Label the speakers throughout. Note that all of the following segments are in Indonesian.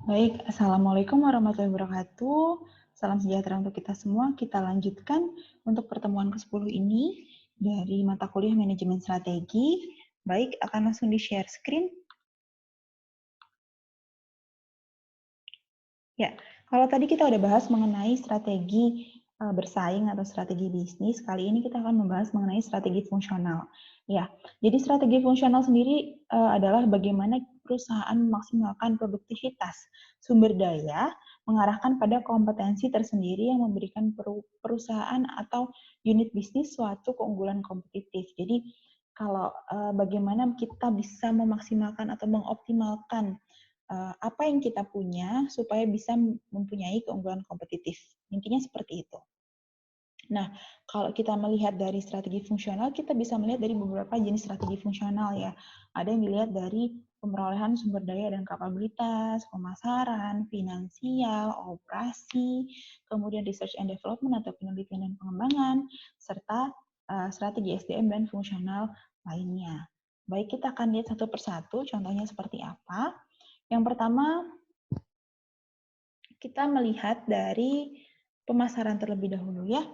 Speaker 1: Baik, Assalamualaikum warahmatullahi wabarakatuh. Salam sejahtera untuk kita semua. Kita lanjutkan untuk pertemuan ke-10 ini dari mata kuliah Manajemen Strategi. Baik, akan langsung di-share screen. Ya, kalau tadi kita udah bahas mengenai strategi bersaing atau strategi bisnis, kali ini kita akan membahas mengenai strategi fungsional. Ya, jadi strategi fungsional sendiri adalah bagaimana perusahaan memaksimalkan produktivitas sumber daya, mengarahkan pada kompetensi tersendiri yang memberikan perusahaan atau unit bisnis suatu keunggulan kompetitif. Jadi, kalau bagaimana kita bisa memaksimalkan atau mengoptimalkan apa yang kita punya supaya bisa mempunyai keunggulan kompetitif. Intinya seperti itu. Nah, kalau kita melihat dari strategi fungsional, kita bisa melihat dari beberapa jenis strategi fungsional ya. Ada yang dilihat dari pemerolehan sumber daya dan kapabilitas, pemasaran, finansial, operasi, kemudian research and development atau penelitian dan pengembangan, serta strategi SDM dan fungsional lainnya. Baik, kita akan lihat satu persatu, contohnya seperti apa. Yang pertama, kita melihat dari pemasaran terlebih dahulu ya.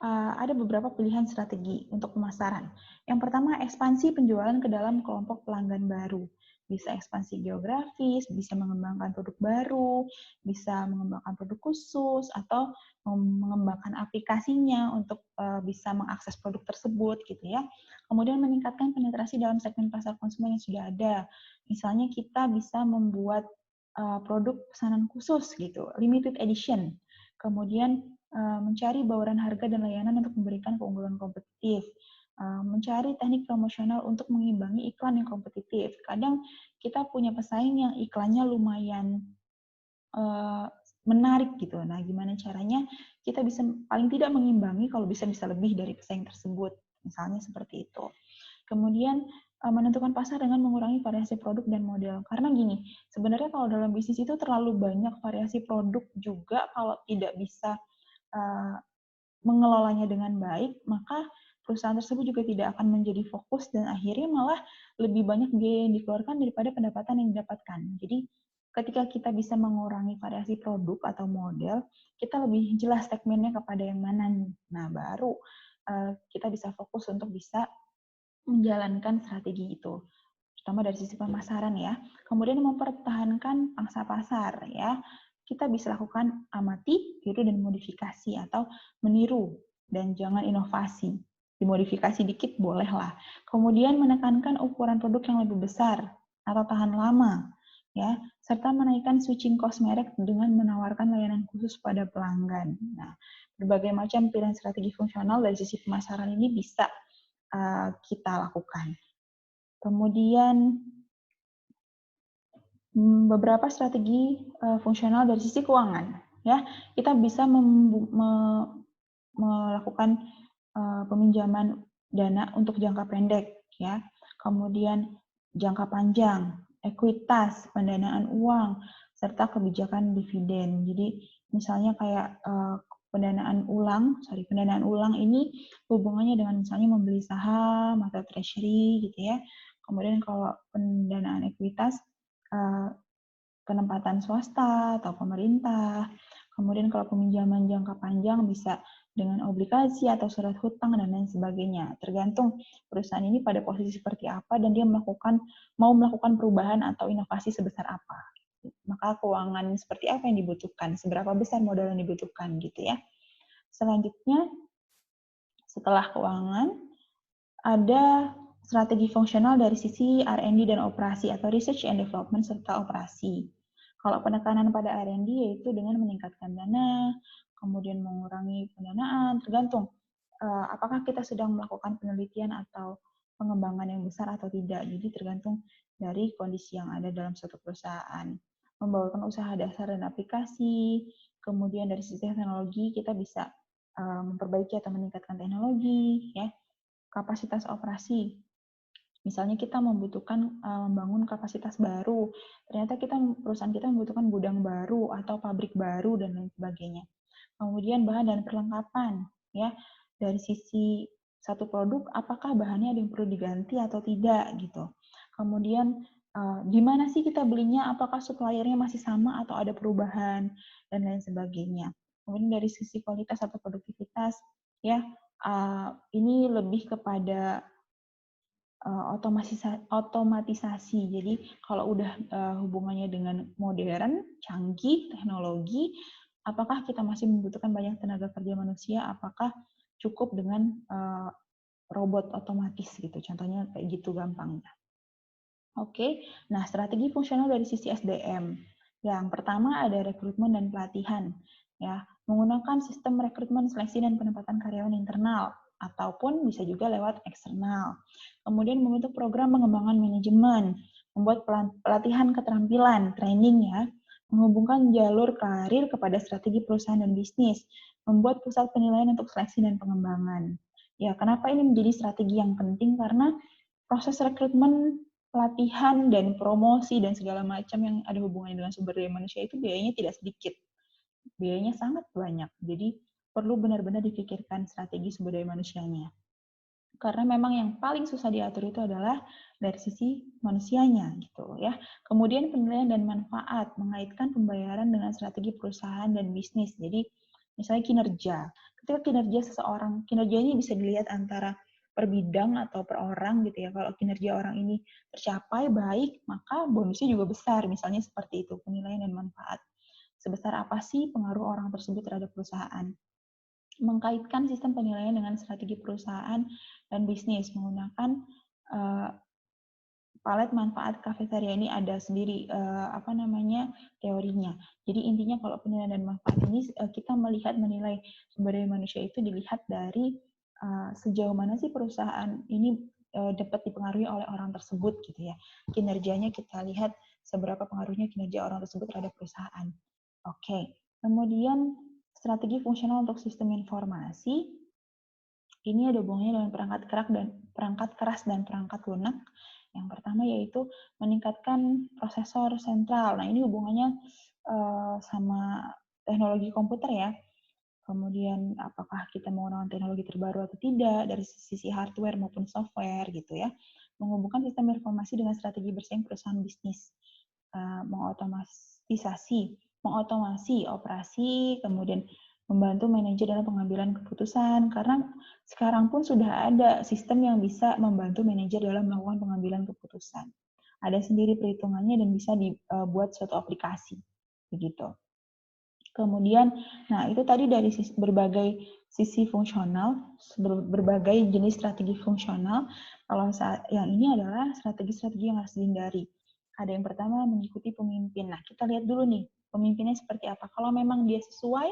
Speaker 1: Ada beberapa pilihan strategi untuk pemasaran. Yang pertama, ekspansi penjualan ke dalam kelompok pelanggan baru. Bisa ekspansi geografis, bisa mengembangkan produk baru, bisa mengembangkan produk khusus, atau mengembangkan aplikasinya untuk bisa mengakses produk tersebut gitu ya. Kemudian meningkatkan penetrasi dalam segmen pasar konsumen yang sudah ada. Misalnya kita bisa membuat produk pesanan khusus gitu, limited edition. Kemudian mencari bauran harga dan layanan untuk memberikan keunggulan kompetitif. Mencari teknik promosional untuk mengimbangi iklan yang kompetitif. Kadang kita punya pesaing yang iklannya lumayan menarik gitu. Nah, gimana caranya kita bisa paling tidak mengimbangi, kalau bisa lebih dari pesaing tersebut. Misalnya seperti itu. Kemudian menentukan pasar dengan mengurangi variasi produk dan model. Karena gini, sebenarnya kalau dalam bisnis itu terlalu banyak variasi produk juga, kalau tidak bisa mengelolanya dengan baik, maka perusahaan tersebut juga tidak akan menjadi fokus dan akhirnya malah lebih banyak biaya yang dikeluarkan daripada pendapatan yang didapatkan. Jadi ketika kita bisa mengurangi variasi produk atau model, kita lebih jelas segmennya kepada yang mana. Nah, baru kita bisa fokus untuk bisa menjalankan strategi itu, terutama dari sisi pemasaran ya. Kemudian mempertahankan pangsa pasar ya. Kita bisa lakukan amati, tiru, dan modifikasi atau meniru dan jangan inovasi. Dimodifikasi dikit bolehlah. Kemudian menekankan ukuran produk yang lebih besar atau tahan lama ya, serta menaikkan switching cost merek dengan menawarkan layanan khusus pada pelanggan. Nah, berbagai macam pilihan strategi fungsional dari sisi pemasaran ini bisa kita lakukan. Kemudian beberapa strategi fungsional dari sisi keuangan, ya kita bisa melakukan peminjaman dana untuk jangka pendek, ya kemudian jangka panjang, ekuitas, pendanaan uang, serta kebijakan dividen. Jadi misalnya kayak pendanaan ulang ini hubungannya dengan misalnya membeli saham atau treasury gitu ya. Kemudian kalau pendanaan ekuitas penempatan swasta atau pemerintah. Kemudian kalau peminjaman jangka panjang bisa dengan obligasi atau surat hutang dan lain sebagainya. Tergantung perusahaan ini pada posisi seperti apa dan dia mau melakukan perubahan atau inovasi sebesar apa. Maka keuangan seperti apa yang dibutuhkan, seberapa besar modal yang dibutuhkan gitu ya. Selanjutnya setelah keuangan ada strategi fungsional dari sisi R&D dan operasi atau research and development serta operasi. Kalau penekanan pada R&D yaitu dengan meningkatkan dana, kemudian mengurangi pendanaan, tergantung apakah kita sedang melakukan penelitian atau pengembangan yang besar atau tidak. Jadi tergantung dari kondisi yang ada dalam suatu perusahaan. Membawakan usaha dasar dan aplikasi, kemudian dari sisi teknologi kita bisa memperbaiki atau meningkatkan teknologi, ya kapasitas operasi. Misalnya kita membutuhkan membangun kapasitas baru, ternyata perusahaan kita membutuhkan gudang baru atau pabrik baru dan lain sebagainya. Kemudian bahan dan perlengkapan, ya dari sisi satu produk, apakah bahannya ada yang perlu diganti atau tidak gitu. Kemudian di mana sih kita belinya, apakah suppliernya masih sama atau ada perubahan, dan lain sebagainya. Kemudian dari sisi kualitas atau produktivitas, ya ini lebih kepada otomatisasi. Jadi kalau udah hubungannya dengan modern, canggih, teknologi, apakah kita masih membutuhkan banyak tenaga kerja manusia? Apakah cukup dengan robot otomatis gitu? Contohnya kayak gitu gampangnya. Oke, nah strategi fungsional dari sisi SDM. Yang pertama ada rekrutmen dan pelatihan. Ya, menggunakan sistem rekrutmen, seleksi, dan penempatan karyawan internal ataupun bisa juga lewat eksternal. Kemudian membentuk program pengembangan manajemen, membuat pelatihan keterampilan, training ya, menghubungkan jalur karir kepada strategi perusahaan dan bisnis, membuat pusat penilaian untuk seleksi dan pengembangan. Ya, kenapa ini menjadi strategi yang penting? Karena proses rekrutmen, pelatihan, dan promosi, dan segala macam yang ada hubungannya dengan sumber daya manusia itu biayanya tidak sedikit. Biayanya sangat banyak. Jadi, perlu benar-benar dipikirkan strategi sumber daya manusianya. Karena memang yang paling susah diatur itu adalah dari sisi manusianya gitu ya. Kemudian penilaian dan manfaat, mengaitkan pembayaran dengan strategi perusahaan dan bisnis. Jadi misalnya kinerja. Ketika kinerja seseorang, kinerja ini bisa dilihat antara per bidang atau per orang gitu ya. Kalau kinerja orang ini tercapai baik, maka bonusnya juga besar. Misalnya seperti itu, penilaian dan manfaat. Sebesar apa sih pengaruh orang tersebut terhadap perusahaan? Mengkaitkan sistem penilaian dengan strategi perusahaan dan bisnis menggunakan palet manfaat kafetaria. Ini ada sendiri teorinya. Jadi intinya kalau penilaian dan manfaat ini kita menilai sumber daya manusia itu dilihat dari sejauh mana sih perusahaan ini dapat dipengaruhi oleh orang tersebut gitu ya. Kinerjanya kita lihat seberapa pengaruhnya kinerja orang tersebut terhadap perusahaan. Oke. Kemudian strategi fungsional untuk sistem informasi. Ini ada hubungannya dengan perangkat keras dan perangkat lunak. Yang pertama yaitu meningkatkan prosesor sentral. Nah, ini hubungannya sama teknologi komputer ya. Kemudian apakah kita menggunakan teknologi terbaru atau tidak dari sisi hardware maupun software gitu ya. Menghubungkan sistem informasi dengan strategi bersaing perusahaan bisnis. Mengotomasi operasi, kemudian membantu manajer dalam pengambilan keputusan, karena sekarang pun sudah ada sistem yang bisa membantu manajer dalam melakukan pengambilan keputusan. Ada sendiri perhitungannya dan bisa dibuat suatu aplikasi, begitu. Kemudian, nah itu tadi dari berbagai sisi fungsional, berbagai jenis strategi fungsional. Kalau yang ini adalah strategi-strategi yang harus dihindari. Ada yang pertama mengikuti pemimpin. Nah, kita lihat dulu nih, pemimpinnya seperti apa. Kalau memang dia sesuai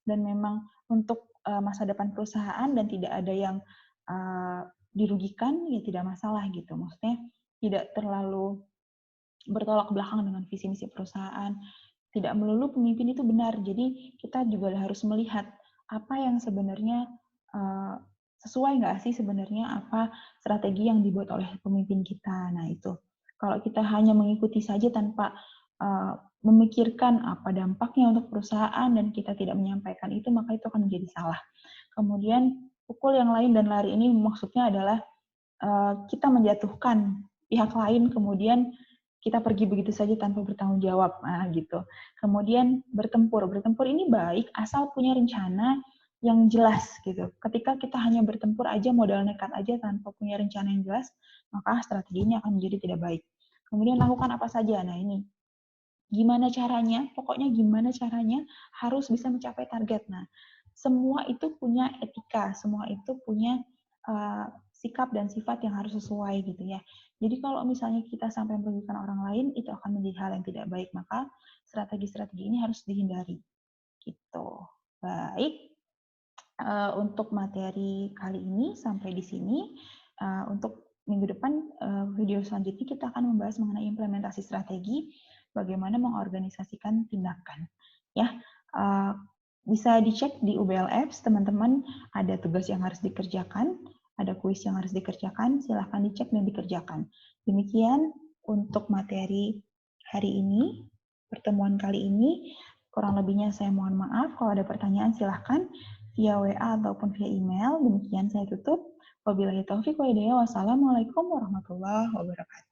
Speaker 1: dan memang untuk masa depan perusahaan dan tidak ada yang dirugikan, ya tidak masalah gitu. Maksudnya tidak terlalu bertolak belakang dengan visi misi perusahaan. Tidak melulu pemimpin itu benar. Jadi kita juga harus melihat apa yang sebenarnya sesuai nggak sih sebenarnya apa strategi yang dibuat oleh pemimpin kita. Nah itu. Kalau kita hanya mengikuti saja tanpa memikirkan apa dampaknya untuk perusahaan dan kita tidak menyampaikan itu, maka itu akan menjadi salah. Kemudian pukul yang lain dan lari ini maksudnya adalah kita menjatuhkan pihak lain, kemudian kita pergi begitu saja tanpa bertanggung jawab, nah gitu. Kemudian bertempur ini baik asal punya rencana yang jelas gitu. Ketika kita hanya bertempur aja, modal nekat aja tanpa punya rencana yang jelas, maka strateginya akan menjadi tidak baik. Kemudian lakukan apa saja, nah ini. Gimana caranya? Pokoknya gimana caranya harus bisa mencapai target. Nah, semua itu punya etika, semua itu punya sikap dan sifat yang harus sesuai gitu ya. Jadi kalau misalnya kita sampai merugikan orang lain, itu akan menjadi hal yang tidak baik. Maka strategi-strategi ini harus dihindari. Gitu. Baik, untuk materi kali ini sampai di sini. Untuk minggu depan, video selanjutnya kita akan membahas mengenai implementasi strategi, bagaimana mengorganisasikan tindakan. Ya, bisa dicek di UBL Apps, teman-teman ada tugas yang harus dikerjakan, ada kuis yang harus dikerjakan, silahkan dicek dan dikerjakan. Demikian untuk materi hari ini, pertemuan kali ini. Kurang lebihnya saya mohon maaf. Kalau ada pertanyaan silahkan via WA ataupun via email. Demikian saya tutup. Wabillahi taufiq wa hidayah. Wassalamualaikum warahmatullahi wabarakatuh.